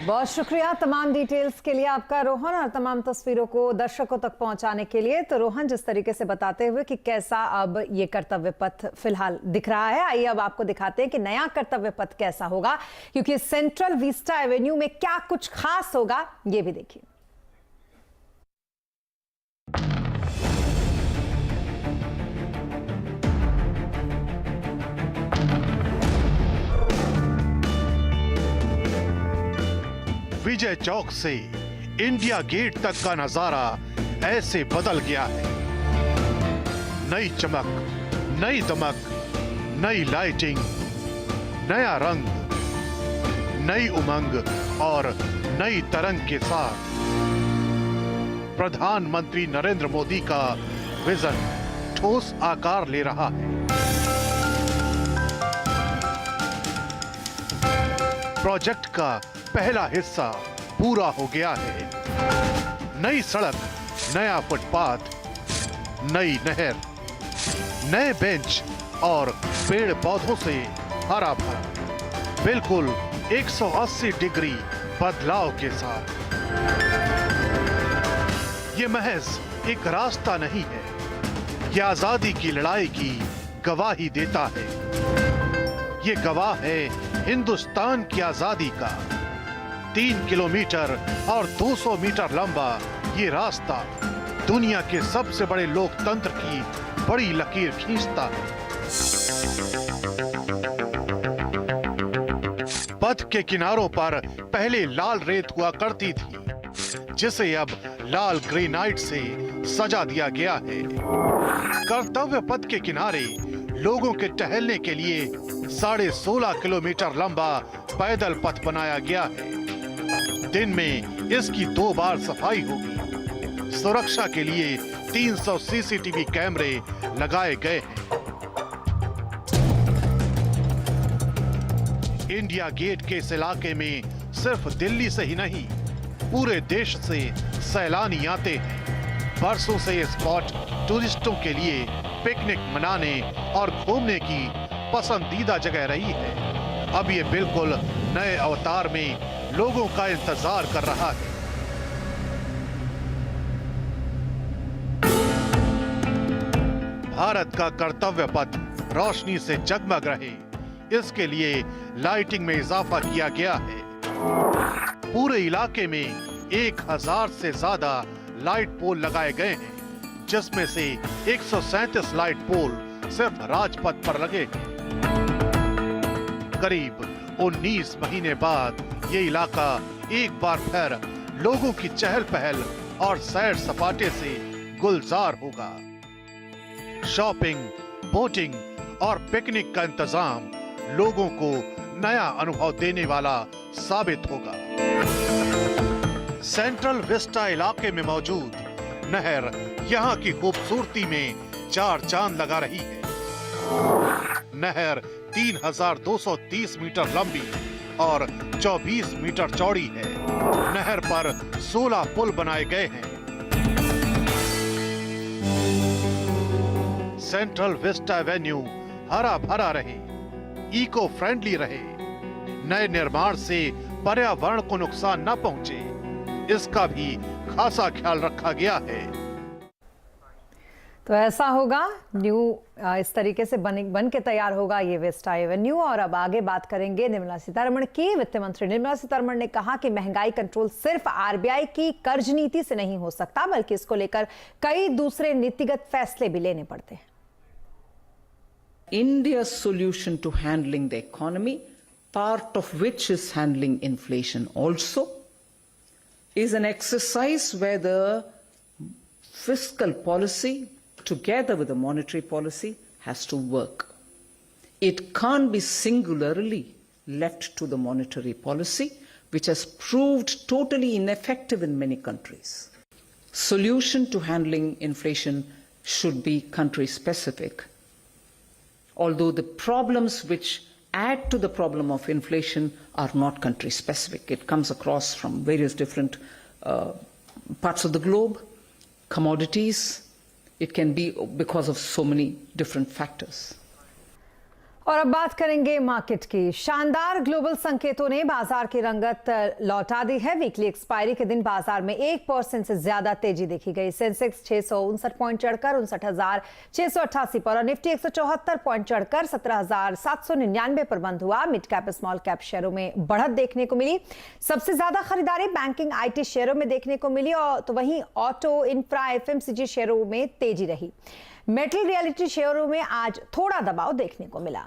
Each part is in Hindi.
बहुत शुक्रिया तमाम डिटेल्स के लिए आपका रोहन, और तमाम तस्वीरों को दर्शकों तक पहुंचाने के लिए। तो रोहन, जिस तरीके से बताते हुए कि कैसा अब ये कर्तव्य पथ फिलहाल दिख रहा है, आइए अब आपको दिखाते हैं कि नया कर्तव्य पथ कैसा होगा, क्योंकि सेंट्रल विस्टा एवेन्यू में क्या कुछ खास होगा ये भी देखिए। विजय चौक से इंडिया गेट तक का नजारा ऐसे बदल गया है। नई चमक, नई दमक, नई लाइटिंग, नया रंग, नई उमंग और नई तरंग के साथ प्रधानमंत्री नरेंद्र मोदी का विजन ठोस आकार ले रहा है। प्रोजेक्ट का पहला हिस्सा पूरा हो गया है। नई सड़क, नया फुटपाथ, नई नहर, नए बेंच और पेड़ पौधों से हरा भरा, बिल्कुल 180 डिग्री बदलाव के साथ। ये महज एक रास्ता नहीं है, ये आजादी की लड़ाई की गवाही देता है। ये गवाह है हिंदुस्तान की आजादी का। 3 किलोमीटर और 200 मीटर लंबा ये रास्ता दुनिया के सबसे बड़े लोकतंत्र की बड़ी लकीर खींचता है। पथ के किनारों पर पहले लाल रेत हुआ करती थी, जिसे अब लाल ग्रेनाइट से सजा दिया गया है। कर्तव्य पथ के किनारे लोगों के टहलने के लिए 16.5 किलोमीटर लंबा पैदल पथ बनाया गया है। दिन में इसकी 2 बार सफाई होगी। सुरक्षा के लिए 300 सीसीटीवी कैमरे लगाए गए हैं। इंडिया गेट के इस इलाके में सिर्फ दिल्ली से ही नहीं, पूरे देश से सैलानी आते हैं। बरसों से ये स्पॉट टूरिस्टों के लिए पिकनिक मनाने और घूमने की पसंदीदा जगह रही है। अब ये बिल्कुल नए अवतार में लोगों का इंतजार कर रहा है। भारत का कर्तव्य पथ रोशनी से जगमग रहे, इसके लिए लाइटिंग में इजाफा किया गया है। पूरे इलाके में 1000 से ज्यादा लाइट पोल लगाए गए हैं, जिसमें से 137 लाइट पोल सिर्फ राजपथ पर लगे हैं। करीब 19 महीने बाद ये इलाका एक बार फिर लोगों की चहल पहल और सैर सपाटे से गुलजार होगा। शॉपिंग, बोटिंग और पिकनिक का इंतजाम लोगों को नया अनुभव देने वाला साबित होगा। सेंट्रल विस्टा इलाके में मौजूद नहर यहाँ की खूबसूरती में 4 चांद लगा रही है। नहर 3230 मीटर लंबी और 24 मीटर चौड़ी है। नहर पर 16 पुल बनाए गए हैं। सेंट्रल विस्टा एवेन्यू हरा भरा रहे, इको फ्रेंडली रहे, नए निर्माण से पर्यावरण को नुकसान न पहुंचे, इसका भी खासा ख्याल रखा गया है। तो ऐसा होगा न्यू, इस तरीके से बन के तैयार होगा ये विस्टा एवेन्यू। और अब आगे बात करेंगे निर्मला सीतारमण की। वित्त मंत्री निर्मला सीतारमण ने कहा कि महंगाई कंट्रोल सिर्फ आरबीआई की कर्ज नीति से नहीं हो सकता, बल्कि इसको लेकर कई दूसरे नीतिगत फैसले भी लेने पड़ते हैं। India's solution to handling the economy, part of which is handling inflation also, is an exercise where the fiscal policy together with the monetary policy has to work. It can't be singularly left to the monetary policy, which has proved totally ineffective in many countries. Solution to handling inflation should be country specific. Although the problems which add to the problem of inflation are not country specific. It comes across from various different parts of the globe, commodities. It can be because of so many different factors. और अब बात करेंगे मार्केट की। शानदार ग्लोबल संकेतों ने बाजार की रंगत लौटा दी है। वीकली एक्सपायरी के दिन बाजार में 1% से ज्यादा तेजी देखी गई। सेंसेक्स 659 पॉइंट चढ़कर 59,688 पर और निफ्टी 174 पॉइंट चढ़कर 17,799 पर बंद हुआ। मिड कैप स्मॉल कैप शेयरों में बढ़त देखने को मिली। सबसे ज्यादा खरीदारी बैंकिंग IT शेयरों में देखने को मिली और तो वहीं ऑटो इंफ्रा FMCG शेयरों में तेजी रही। मेटल रियलिटी शेयरों में आज थोड़ा दबाव देखने को मिला।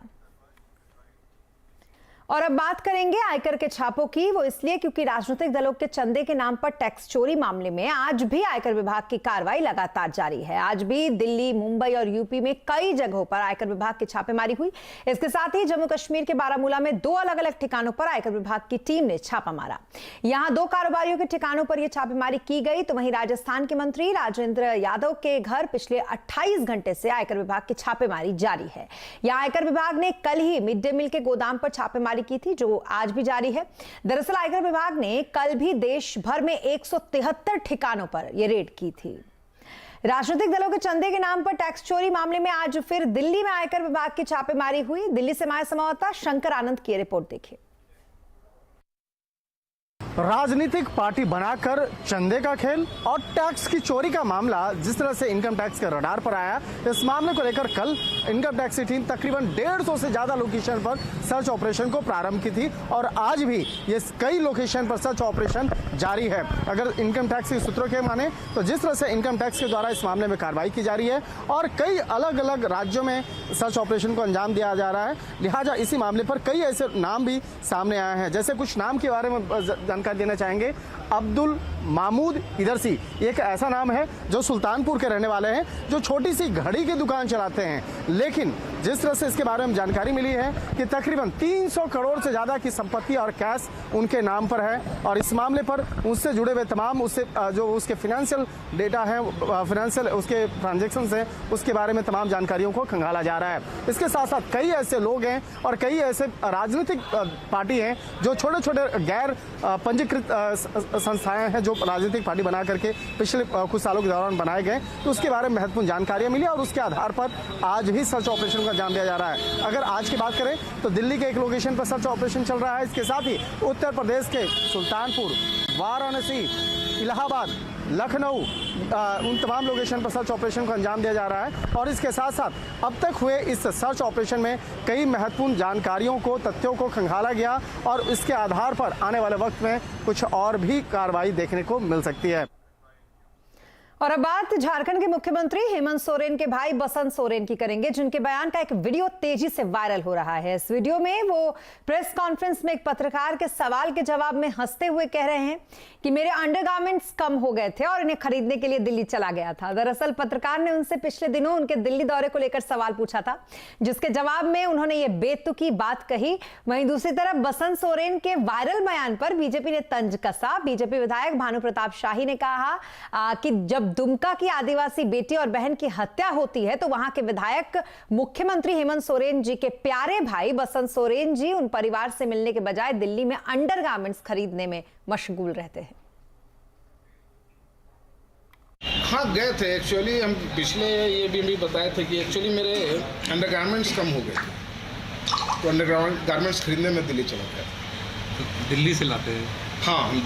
और अब बात करेंगे आयकर के छापों की। वो इसलिए क्योंकि राजनीतिक दलों के चंदे के नाम पर टैक्स चोरी मामले में आज भी आयकर विभाग की कार्रवाई लगातार जारी है। आज भी दिल्ली, मुंबई और यूपी में कई जगहों पर आयकर विभाग की छापेमारी हुई। इसके साथ ही जम्मू कश्मीर के बारामूला में 2 अलग-अलग ठिकानों पर आयकर विभाग की टीम ने छापा मारा। यहां 2 कारोबारियों के ठिकानों पर यह छापेमारी की गई। तो वहीं राजस्थान के मंत्री राजेंद्र यादव के घर पिछले 28 घंटे से आयकर विभाग की छापेमारी जारी है। यहां आयकर विभाग ने कल ही मिड डे मील के गोदाम पर छापेमारी की थी, जो आज भी जारी है। दरअसल आयकर विभाग ने कल भी देश भर में 173 ठिकानों पर यह रेड की थी। राजनीतिक दलों के चंदे के नाम पर टैक्स चोरी मामले में आज फिर दिल्ली में आयकर विभाग की छापेमारी हुई। दिल्ली से हमारे संवाददाता शंकर आनंद की रिपोर्ट देखिए। राजनीतिक पार्टी बनाकर चंदे का खेल और टैक्स की चोरी का मामला जिस तरह से इनकम टैक्स के रडार पर आया, इस मामले को लेकर कल इनकम टैक्स की टीम तकरीबन 150 से ज्यादा लोकेशन पर सर्च ऑपरेशन को प्रारंभ की थी और आज भी ये कई लोकेशन पर सर्च ऑपरेशन जारी है। अगर इनकम टैक्स के सूत्रों के माने तो जिस तरह से इनकम टैक्स के द्वारा इस मामले में कार्रवाई की जा रही है और कई अलग अलग राज्यों में सर्च ऑपरेशन को अंजाम दिया जा रहा है, लिहाजा इसी मामले पर कई ऐसे नाम भी सामने आए हैं। जैसे कुछ नाम के बारे में जानकारी देना चाहेंगे। अब्दुल मामूद इदरसी एक ऐसा नाम है जो सुल्तानपुर के रहने वाले हैं, जो छोटी सी घड़ी की दुकान चलाते हैं। लेकिन जिस तरह से इसके बारे में जानकारी मिली है कि तकरीबन 300 करोड़ से ज्यादा की संपत्ति और कैश उनके नाम पर है और इस मामले पर उससे जुड़े हुए तमाम उससे जो उसके फाइनेंशियल डेटा है, फाइनेंशियल उसके ट्रांजैक्शंस हैं, उसके बारे में तमाम जानकारियों को खंगाला जा रहा है। इसके साथ साथ कई ऐसे लोग हैं और कई ऐसे राजनीतिक पार्टी हैं जो छोटे छोटे गैर पंजीकृत संस्थाएं हैं जो राजनीतिक पार्टी बना करके पिछले कुछ सालों के दौरान बनाए गए, तो उसके बारे में महत्वपूर्ण जानकारियां मिली और उसके आधार पर आज भी सर्च ऑपरेशन का अंजाम दिया जा रहा है। अगर आज की बात करें तो दिल्ली के एक लोकेशन पर सर्च ऑपरेशन चल रहा है। इसके साथ ही उत्तर प्रदेश के सुल्तानपुर, वाराणसी, इलाहाबाद, लखनऊ, उन तमाम लोकेशन पर सर्च ऑपरेशन को अंजाम दिया जा रहा है और इसके साथ साथ अब तक हुए इस सर्च ऑपरेशन में कई महत्वपूर्ण जानकारियों को, तथ्यों को खंगाला गया और इसके आधार पर आने वाले वक्त में कुछ और भी कार्रवाई देखने को मिल सकती है। और अब बात झारखंड के मुख्यमंत्री हेमंत सोरेन के भाई बसंत सोरेन की करेंगे, जिनके बयान का एक वीडियो तेजी से वायरल हो रहा है। इस वीडियो में वो प्रेस कॉन्फ्रेंस में एक पत्रकार के सवाल के जवाब में हंसते हुए कह रहे हैं कि मेरे अंडरगारमेंट्स कम हो गए थे और इन्हें खरीदने के लिए दिल्ली चला गया था। दरअसल पत्रकार ने उनसे पिछले दिनों उनके दिल्ली दौरे को लेकर सवाल पूछा था, जिसके जवाब में उन्होंने ये बेतुकी बात कही। वहीं दूसरी तरफ बसंत सोरेन के वायरल बयान पर बीजेपी ने तंज कसा। बीजेपी विधायक भानु प्रताप शाही ने कहा कि जब दुमका की आदिवासी बेटी और बहन की हत्या होती है तो वहां के विधायक मुख्यमंत्री हेमंत सोरेन जी के प्यारे भाई बसंत सोरेन जी उन परिवार से मिलने के बजाय दिल्ली में अंडरगारमेंट्स खरीदने में मशगूल रहते हैं। हाँ, गए थे। एक्चुअली हम पिछले ये भी बताए थे कि एक्चुअली मेरे अंडरगारमेंट्स कम हो गए थे, तो अंडरगारमेंट्स खरीदने में दिल्ली चला गया। दिल्ली से लाते हैं? हाँ, हम